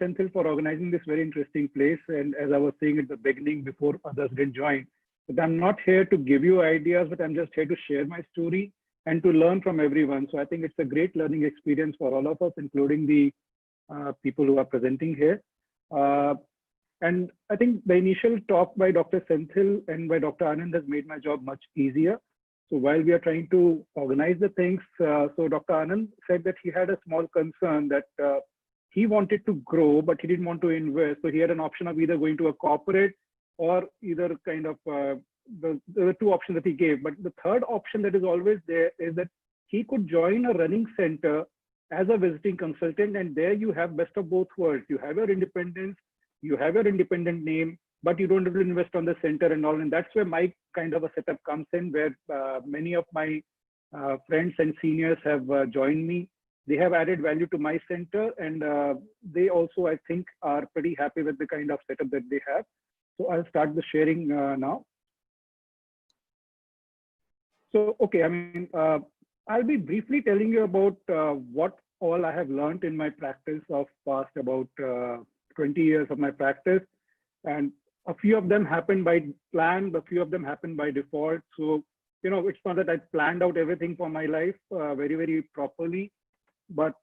Senthil for organizing this very interesting place. And as I was saying at the beginning, before others did join, that I'm not here to give you ideas, but I'm just here to share my story and to learn from everyone. So I think it's a great learning experience for all of us, including the people who are presenting here. And I think the initial talk by Dr. Senthil and by Dr. Anand has made my job much easier. So while we are trying to organize the things, so Dr. Anand said that he had a small concern that he wanted to grow, but he didn't want to invest. So he had an option of either going to a corporate or either kind of the two options that he gave. But the third option that is always there is that he could join a running center as a visiting consultant, and there you have best of both worlds. You have your independence, you have your independent name, but you don't have to invest on the center and all. And that's where my kind of a setup comes in, where many of my friends and seniors have joined me. They have added value to my center, and they also, I think, are pretty happy with the kind of setup that they have. So I'll start the sharing now. So, okay, I mean, I'll be briefly telling you about what all I have learned in my practice of past about 20 years of my practice. And a few of them happened by plan, a few of them happened by default. So, you know, it's not that I planned out everything for my life very, very properly, but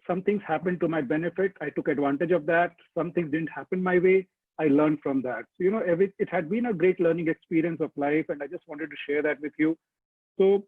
some things happened to my benefit. I took advantage of that. Some things didn't happen my way. I learned from that. So, you know, it had been a great learning experience of life, and I just wanted to share that with you. So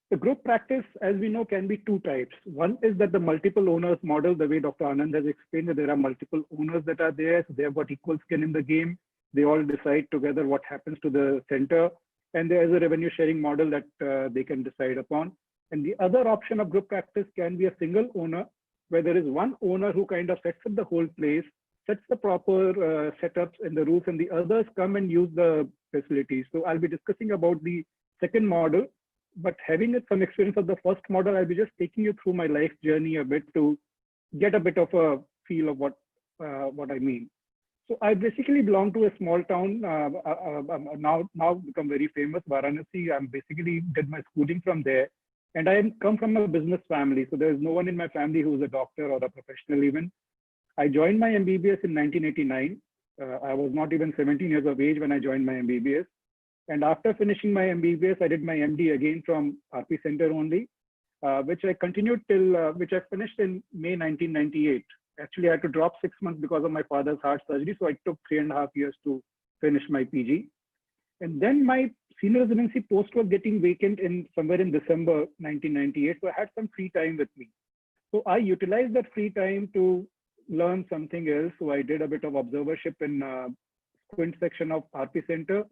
the group practice, as we know, can be two types. One is that the multiple owners model, the way Dr. Anand has explained, that there are multiple owners that are there. So they have got equal skin in the game. They all decide together what happens to the center. And there is a revenue sharing model that they can decide upon. And the other option of group practice can be a single owner, where there is one owner who kind of sets up the whole place, sets the proper setups and the rules, and the others come and use the facilities. So I'll be discussing about the second model, but having some experience of the first model, I'll be just taking you through my life journey a bit to get a bit of a feel of what I mean. So I basically belong to a small town, now become very famous, Varanasi. I basically did my schooling from there, and I come from a business family. So there's no one in my family who's a doctor or a professional even. I joined my MBBS in 1989. I was not even 17 years of age when I joined my MBBS. And after finishing my MBBS, I did my MD again from RP Center only, which I continued till, which I finished in May 1998. Actually, I had to drop 6 months because of my father's heart surgery. So I took 3.5 years to finish my PG. And then my senior residency post was getting vacant in somewhere in December 1998. So I had some free time with me. So I utilized that free time to learn something else. So I did a bit of observership in Squint section of RP Center.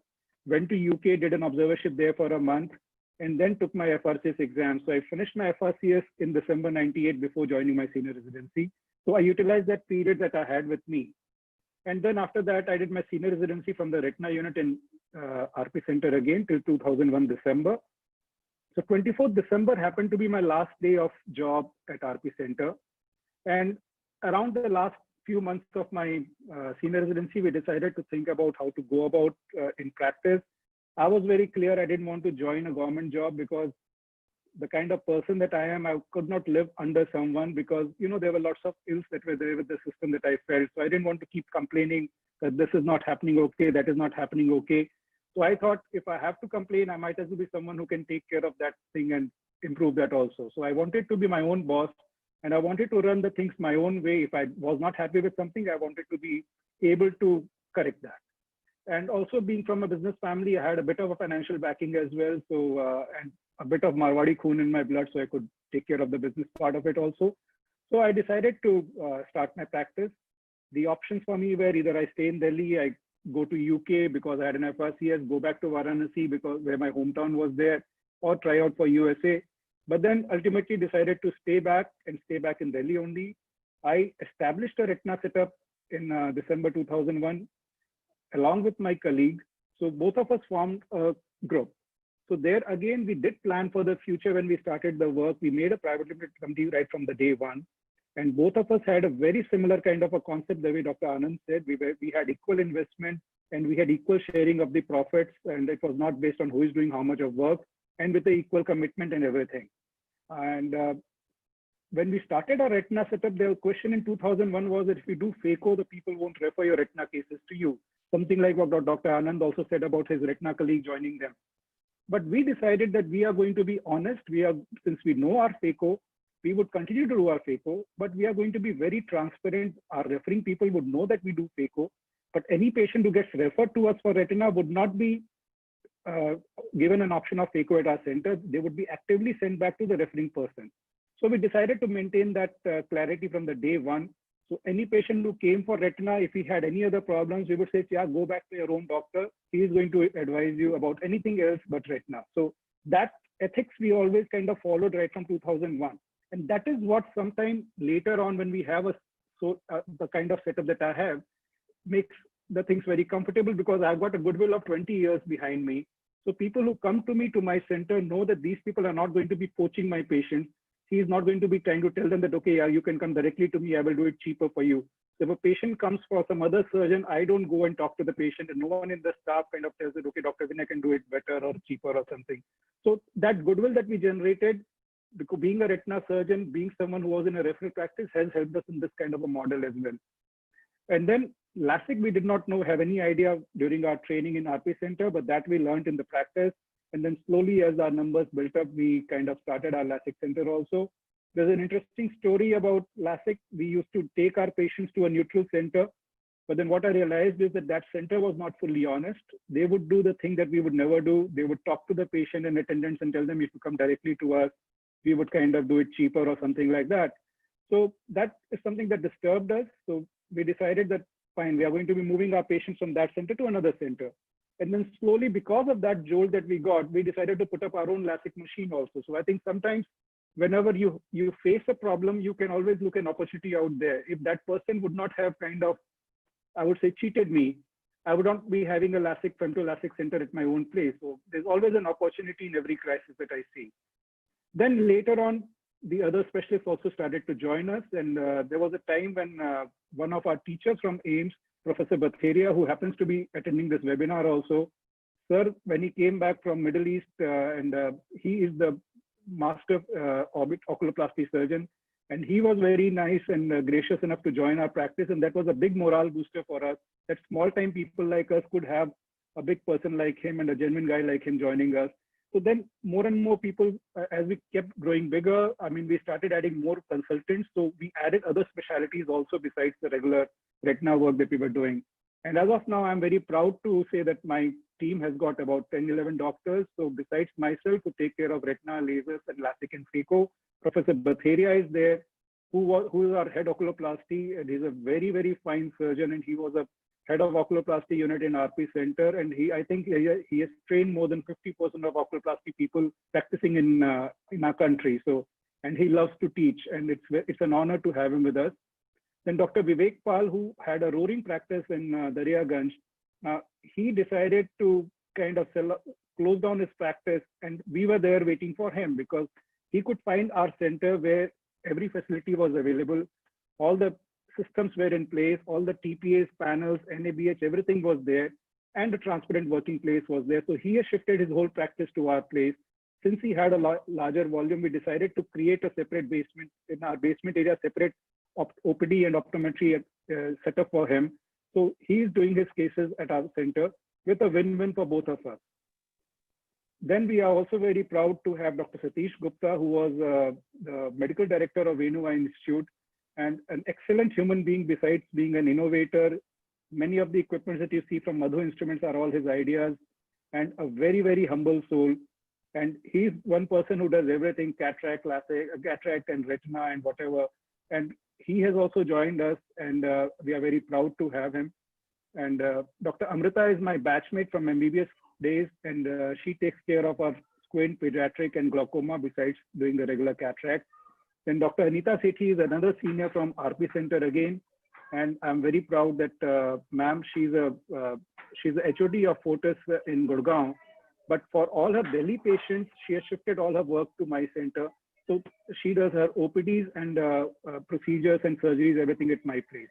Went to UK, did an observership there for a month, and then took my FRCS exam. So I finished my FRCS in December 98 before joining my senior residency. So I utilized that period that I had with me. And then after that, I did my senior residency from the retina unit in RP Center again till 2001 December. So 24th December happened to be my last day of job at RP Center. And around the last few months of my senior residency, we decided to think about how to go about in practice. I was very clear I didn't want to join a government job because the kind of person that I am, I could not live under someone because, you know, there were lots of ills that were there with the system that I felt. So I didn't want to keep complaining that this is not happening okay, that is not happening okay. So I thought if I have to complain, I might as well be someone who can take care of that thing and improve that also. So I wanted to be my own boss. And I wanted to run the things my own way. If I was not happy with something, I wanted to be able to correct that. And also being from a business family, I had a bit of a financial backing as well. So, and a bit of Marwadi Khoon in my blood, so I could take care of the business part of it also. So I decided to start my practice. The options for me were either I stay in Delhi, I go to UK because I had an FRCS, go back to Varanasi because where my hometown was there, or try out for USA. But then ultimately decided to stay back in Delhi only. I established a retina setup in December 2001, along with my colleague. So both of us formed a group. So there again, we did plan for the future when we started the work. We made a private limited company right from the day one. And both of us had a very similar kind of a concept the way Dr. Anand said. We had equal investment and we had equal sharing of the profits. And it was not based on who is doing how much of work, and with the equal commitment and everything. And when we started our retina setup, the question in 2001 was that if we do phaco, the people won't refer your retina cases to you. Something like what Dr. Anand also said about his retina colleague joining them. But we decided that we are going to be honest. Since we know our phaco, we would continue to do our phaco, but we are going to be very transparent. Our referring people would know that we do phaco, but any patient who gets referred to us for retina would not be given an option of phaco at our center. They would be actively sent back to the referring person. So we decided to maintain that clarity from the day one. So any patient who came for retina, if he had any other problems, we would say, yeah, go back to your own doctor. He is going to advise you about anything else but retina. So that ethics we always kind of followed right from 2001. And that is what sometime later on when we have the kind of setup that I have makes the things very comfortable, because I've got a goodwill of 20 years behind me. So people who come to me to my center know that these people are not going to be poaching my patients. He is not going to be trying to tell them that, okay, yeah, you can come directly to me, I will do it cheaper for you. So if a patient comes for some other surgeon, I don't go and talk to the patient, and no one in the staff kind of tells it, okay, Dr. Vinay can do it better or cheaper or something. So that goodwill that we generated, because being a retina surgeon, being someone who was in a referral practice, has helped us in this kind of a model as well. And then LASIK, we did not have any idea during our training in RP Center, but that we learned in the practice. And then slowly as our numbers built up, we kind of started our LASIK center also. There's an interesting story about LASIK. We used to take our patients to a neutral center, but then what I realized is that that center was not fully honest. They would do the thing that we would never do. They would talk to the patient and attendants and tell them, if you come directly to us, we would kind of do it cheaper or something like that. So that is something that disturbed us. So we decided that, fine, we are going to be moving our patients from that center to another center. And then slowly, because of that jolt that we got, we decided to put up our own LASIK machine also. So I think sometimes whenever you face a problem, you can always look an opportunity out there. If that person would not have kind of, I would say, cheated me, I would not be having a femto LASIK center at my own place. So there's always an opportunity in every crisis that I see. Then later on, the other specialists also started to join us. And there was a time when one of our teachers from AIIMS, Professor Batheria, who happens to be attending this webinar also, sir, when he came back from Middle East, and he is the master orbit oculoplasty surgeon, and he was very nice and gracious enough to join our practice. And that was a big morale booster for us, that small time people like us could have a big person like him and a genuine guy like him joining us. So then more and more people, as we kept growing bigger, I mean, we started adding more consultants. So we added other specialties also besides the regular retina work that we were doing. And as of now, I'm very proud to say that my team has got about 10, 11 doctors. So besides myself, who take care of retina, lasers, and LASIK and phaco, Professor Batheria is there, who is our head oculoplasty, and he's a very, very fine surgeon, and he was a head of oculoplasty unit in RP Center, and I think he has trained more than 50% of oculoplasty people practicing in our country. So, and he loves to teach, and it's an honor to have him with us. Then Dr. Vivek Pal, who had a roaring practice in Daryaganj, he decided to kind of close down his practice, and we were there waiting for him because he could find our center where every facility was available, all the systems were in place, all the TPAs, panels, NABH, everything was there, and the transparent working place was there. So he has shifted his whole practice to our place. Since he had a larger volume, we decided to create a separate basement, in our basement area, separate OPD and optometry setup for him. So he's doing his cases at our center with a win-win for both of us. Then we are also very proud to have Dr. Satish Gupta, who was the medical director of Venu Eye Institute, and an excellent human being besides being an innovator. Many of the equipments that you see from Madhu Instruments are all his ideas, and a very, very humble soul. And he's one person who does everything, cataract, LASIK, cataract and retina and whatever. And he has also joined us, and we are very proud to have him. And Dr. Amrita is my batchmate from MBBS days, and she takes care of our squint, pediatric, and glaucoma besides doing the regular cataract. Then Dr. Anita Sethi is another senior from RP Center again, and I'm very proud that ma'am, she's a HOD of Fortis in Gurgaon, but for all her Delhi patients, she has shifted all her work to my center. So she does her OPDs and procedures and surgeries, everything at my place.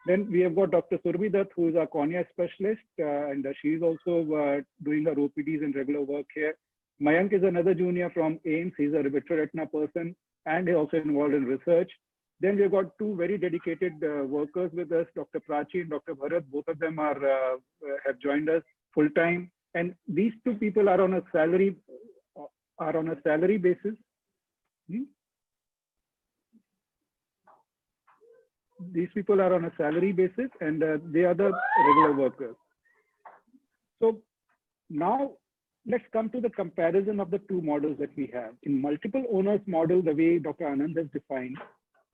Then we have got Dr. Surabhi Dutt, who is our cornea specialist, and she is also doing her OPDs and regular work here. Mayank is another junior from AIMS. He's a vitreoretina person and he's also involved in research. Then we've got two very dedicated workers with us, Dr. Prachi and Dr. Bharat. Both of them have joined us full time. And these two people are on a salary basis. These people are on a salary basis, and they are the regular workers. So now let's come to the comparison of the two models that we have. In multiple owners model, the way Dr. Anand has defined,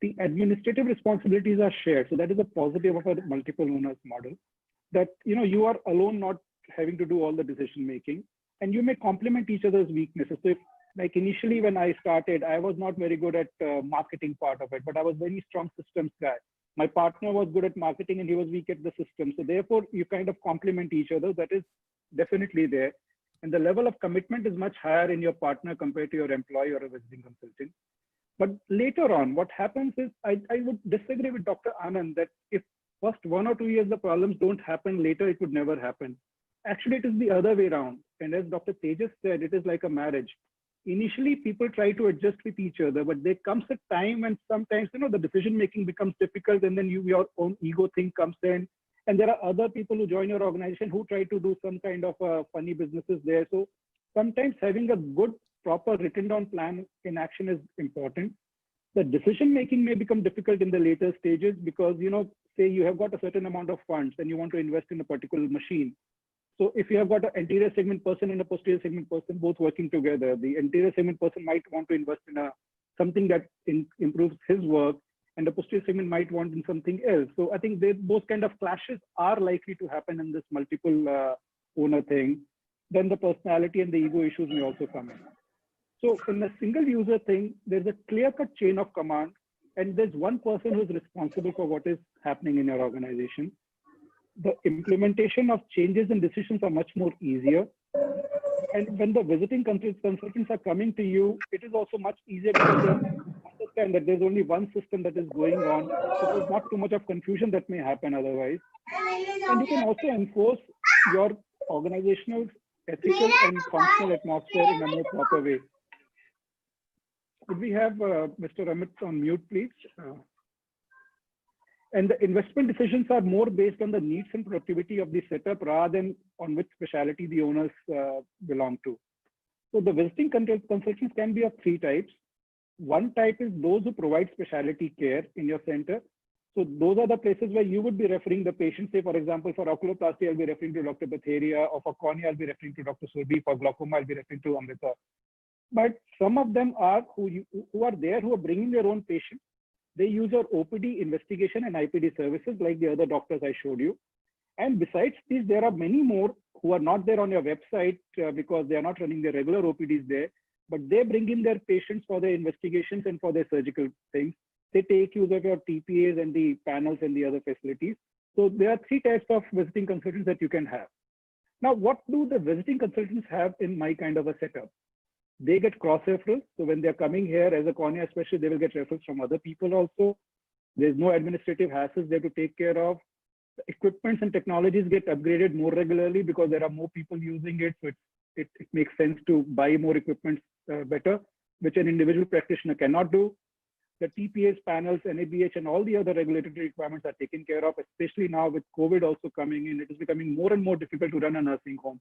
the administrative responsibilities are shared. So that is a positive of a multiple owners model, that you are alone, not having to do all the decision making, and you may complement each other's weaknesses. So if, like initially when I started, I was not very good at marketing part of it, but I was very strong systems guy. My partner was good at marketing and he was weak at the system. So therefore you kind of complement each other. That is definitely there. And the level of commitment is much higher in your partner compared to your employee or a visiting consultant. But later on, what happens is, I would disagree with Dr. Anand that if first 1 or 2 years the problems don't happen, later it would never happen. Actually, it is the other way around. And as Dr. Tejas said, it is like a marriage. Initially, people try to adjust with each other, but there comes a time when sometimes, the decision-making becomes difficult, and then your own ego thing comes in. And there are other people who join your organization who try to do some kind of funny businesses there. So sometimes having a good, proper written down plan in action is important. The decision-making may become difficult in the later stages because, say you have got a certain amount of funds and you want to invest in a particular machine. So if you have got an anterior segment person and a posterior segment person both working together, the anterior segment person might want to invest in something that improves his work, and the posterior segment might want in something else. So I think those kind of clashes are likely to happen in this multiple owner thing. Then the personality and the ego issues may also come in. So in a single user thing, there's a clear-cut chain of command, and there's one person who's responsible for what is happening in your organization. The implementation of changes and decisions are much more easier. And when the visiting consultants are coming to you, it is also much easier because they understand that there's only one system that is going on. So there's not too much of confusion that may happen otherwise. And you can also enforce your organizational, ethical, and functional atmosphere in a more proper way. Could we have Mr. Amit on mute, please? And the investment decisions are more based on the needs and productivity of the setup rather than on which specialty the owners belong to. So the visiting consultants can be of three types. One type is those who provide specialty care in your center. So those are the places where you would be referring the patient. Say, for example, for oculoplasty, I'll be referring to Dr. Batheria, or for cornea, I'll be referring to Dr. Surbi, for glaucoma, I'll be referring to Amrita. But some of them are who are there, who are bringing their own patients. They use your OPD investigation and IPD services like the other doctors I showed you. And besides these, there are many more who are not there on your website because they are not running their regular OPDs there, but they bring in their patients for their investigations and for their surgical things. They take use of your TPAs and the panels and the other facilities. So there are three types of visiting consultants that you can have. Now, what do the visiting consultants have in my kind of a setup? They get cross referrals. So when they're coming here as a cornea specialist, they will get referrals from other people also. There's no administrative hassles they have to take care of. The equipments and technologies get upgraded more regularly because there are more people using it. So it makes sense to buy more equipment better, which an individual practitioner cannot do. The TPAs, panels, NABH, and all the other regulatory requirements are taken care of, especially now with COVID also coming in. It is becoming more and more difficult to run a nursing home.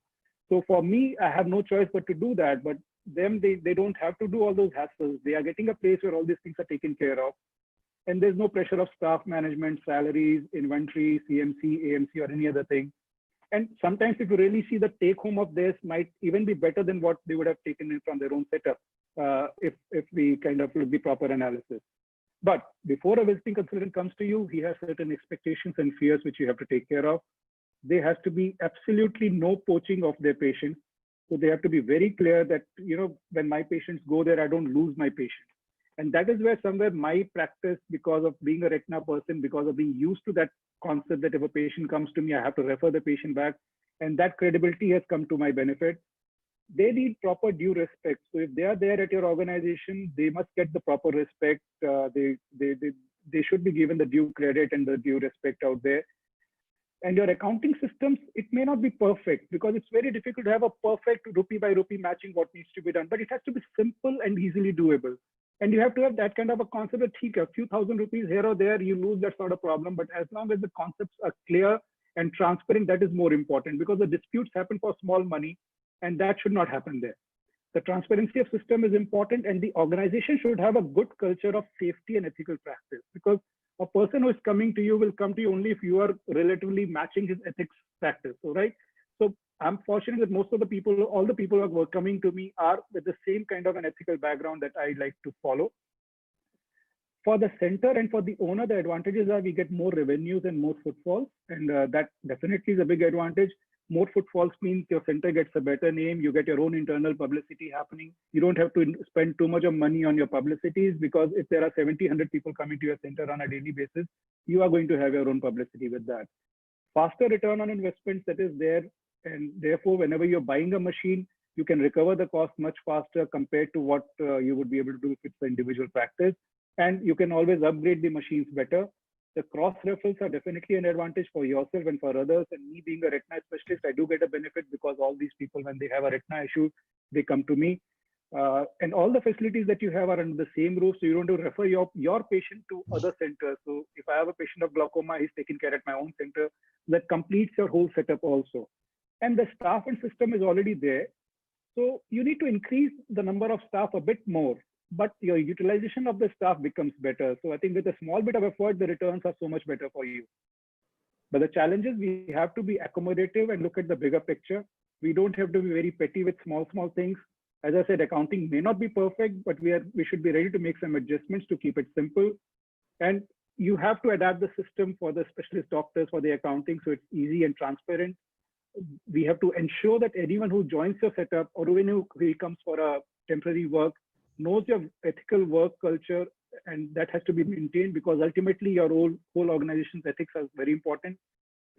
So for me, I have no choice but to do that. But them, they don't have to do all those hassles. They are getting a place where all these things are taken care of. And there's no pressure of staff management, salaries, inventory, CMC, AMC, or any other thing. And sometimes if you really see, the take home of this might even be better than what they would have taken in from their own setup if we kind of do the proper analysis. But before a visiting consultant comes to you, he has certain expectations and fears which you have to take care of. There has to be absolutely no poaching of their patients. So they have to be very clear that, when my patients go there, I don't lose my patients. And that is where somewhere my practice, because of being a retina person, because of being used to that concept that if a patient comes to me, I have to refer the patient back. And that credibility has come to my benefit. They need proper due respect. So if they are there at your organization, they must get the proper respect. They should be given the due credit and the due respect out there. And your accounting systems, it may not be perfect because it's very difficult to have a perfect rupee by rupee matching what needs to be done, but it has to be simple and easily doable. And you have to have that kind of a concept that a few thousand rupees here or there, you lose, that's not a problem. But as long as the concepts are clear and transparent, that is more important, because the disputes happen for small money and that should not happen there. The transparency of system is important, and the organization should have a good culture of safety and ethical practice, because a person who is coming to you will come to you only if you are relatively matching his ethics practice. So, right. So I'm fortunate that most of the people, all the people who are coming to me are with the same kind of an ethical background that I like to follow. For the center and for the owner, the advantages are we get more revenues and more footfalls, and that definitely is a big advantage. More footfalls means your center gets a better name, you get your own internal publicity happening. You don't have to spend too much of money on your publicities, because if there are 70, 100 people coming to your center on a daily basis, you are going to have your own publicity with that. Faster return on investments that is there, and therefore whenever you're buying a machine, you can recover the cost much faster compared to what you would be able to do if it's an individual practice. And you can always upgrade the machines better. The cross referrals are definitely an advantage for yourself and for others. And me being a retina specialist, I do get a benefit, because all these people, when they have a retina issue, they come to me. And all the facilities that you have are under the same roof, so you don't have to refer your patient to other centers. So if I have a patient of glaucoma, he's taken care at my own center. That completes your whole setup also. And the staff and system is already there. So you need to increase the number of staff a bit more, but your utilization of the staff becomes better. So I think with a small bit of effort, the returns are so much better for you. But the challenge is we have to be accommodative and look at the bigger picture. We don't have to be very petty with small things. As I said, accounting may not be perfect, but we should be ready to make some adjustments to keep it simple. And you have to adapt the system for the specialist doctors for the accounting, so it's easy and transparent. We have to ensure that anyone who joins your setup, or even who comes for a temporary work, knows your ethical work culture, and that has to be maintained, because ultimately your whole organization's ethics are very important.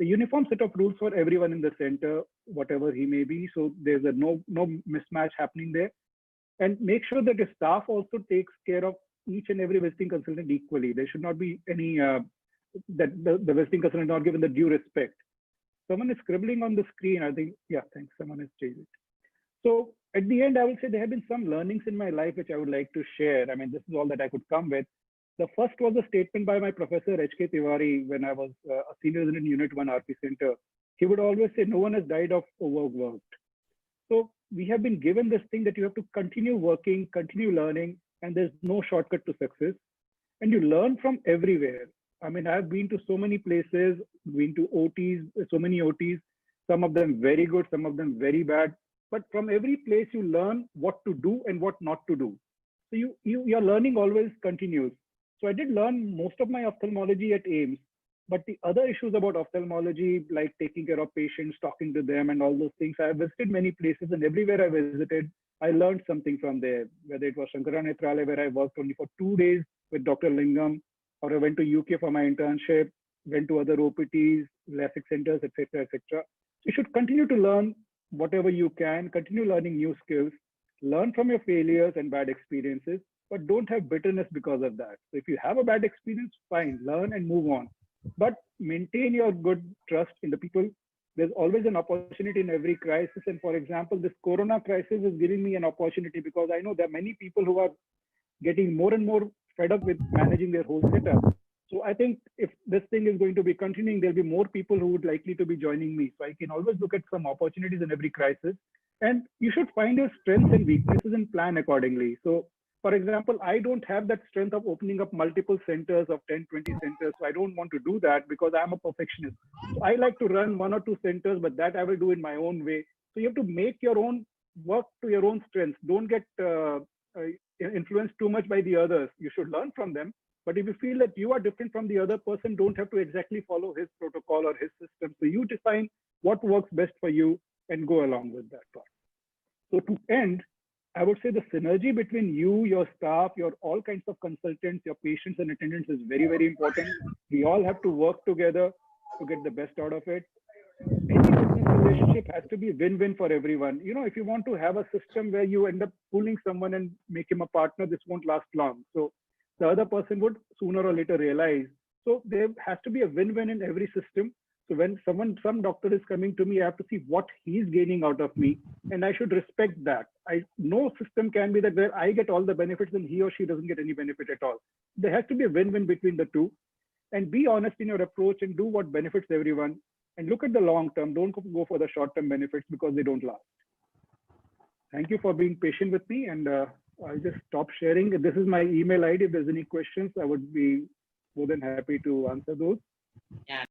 The uniform set of rules for everyone in the center, whatever he may be, so there's no mismatch happening there. And make sure that the staff also takes care of each and every visiting consultant equally. There should not be any that the visiting consultant not given the due respect. Someone is scribbling on the screen, I think. Yeah, thanks. Someone has changed it. So at the end, I will say there have been some learnings in my life which I would like to share. I mean, this is all that I could come with. The first was a statement by my professor, H.K. Tiwari, when I was a senior resident in Unit 1 RP Center. He would always say, no one has died of overworked. So we have been given this thing that you have to continue working, continue learning, and there's no shortcut to success. And you learn from everywhere. I mean, I've been to so many places, been to OTs, so many OTs, some of them very good, some of them very bad. But from every place, you learn what to do and what not to do. So your learning always continues. So I did learn most of my ophthalmology at AIIMS, but the other issues about ophthalmology, like taking care of patients, talking to them, and all those things, I have visited many places, and everywhere I visited, I learned something from there, whether it was Shankara Nethralaya, where I worked only for 2 days with Dr. Lingam, or I went to UK for my internship, went to other OPTs, LASIK centers, etc., etc. So you should continue to learn whatever you can, continue learning new skills, learn from your failures and bad experiences, but don't have bitterness because of that. So if you have a bad experience, fine, learn and move on. But maintain your good trust in the people. There's always an opportunity in every crisis. And for example, this Corona crisis is giving me an opportunity, because I know there are many people who are getting more and more fed up with managing their whole setup. So I think if this thing is going to be continuing, there'll be more people who would likely to be joining me. So I can always look at some opportunities in every crisis. And you should find your strengths and weaknesses and plan accordingly. So for example, I don't have that strength of opening up multiple centers of 10, 20 centers. So I don't want to do that, because I'm a perfectionist. So I like to run 1 or 2 centers, but that I will do in my own way. So you have to make your own work to your own strengths. Don't get influenced too much by the others. You should learn from them. But if you feel that you are different from the other person, don't have to exactly follow his protocol or his system. So you define what works best for you and go along with that part. So to end, I would say the synergy between you, your staff, your all kinds of consultants, your patients and attendants is very, very important. We all have to work together to get the best out of it. Any business relationship has to be win-win for everyone. You know, if you want to have a system where you end up pulling someone and make him a partner, this won't last long. So the other person would sooner or later realize. So there has to be a win-win in every system. So when some doctor is coming to me, I have to see what he's gaining out of me, and I should respect that. No system can be that where I get all the benefits and he or she doesn't get any benefit at all. There has to be a win-win between the two, and be honest in your approach and do what benefits everyone. And look at the long term. Don't go for the short-term benefits because they don't last. Thank you for being patient with me, and I'll just stop sharing. This is my email ID. If there's any questions, I would be more than happy to answer those. Yeah,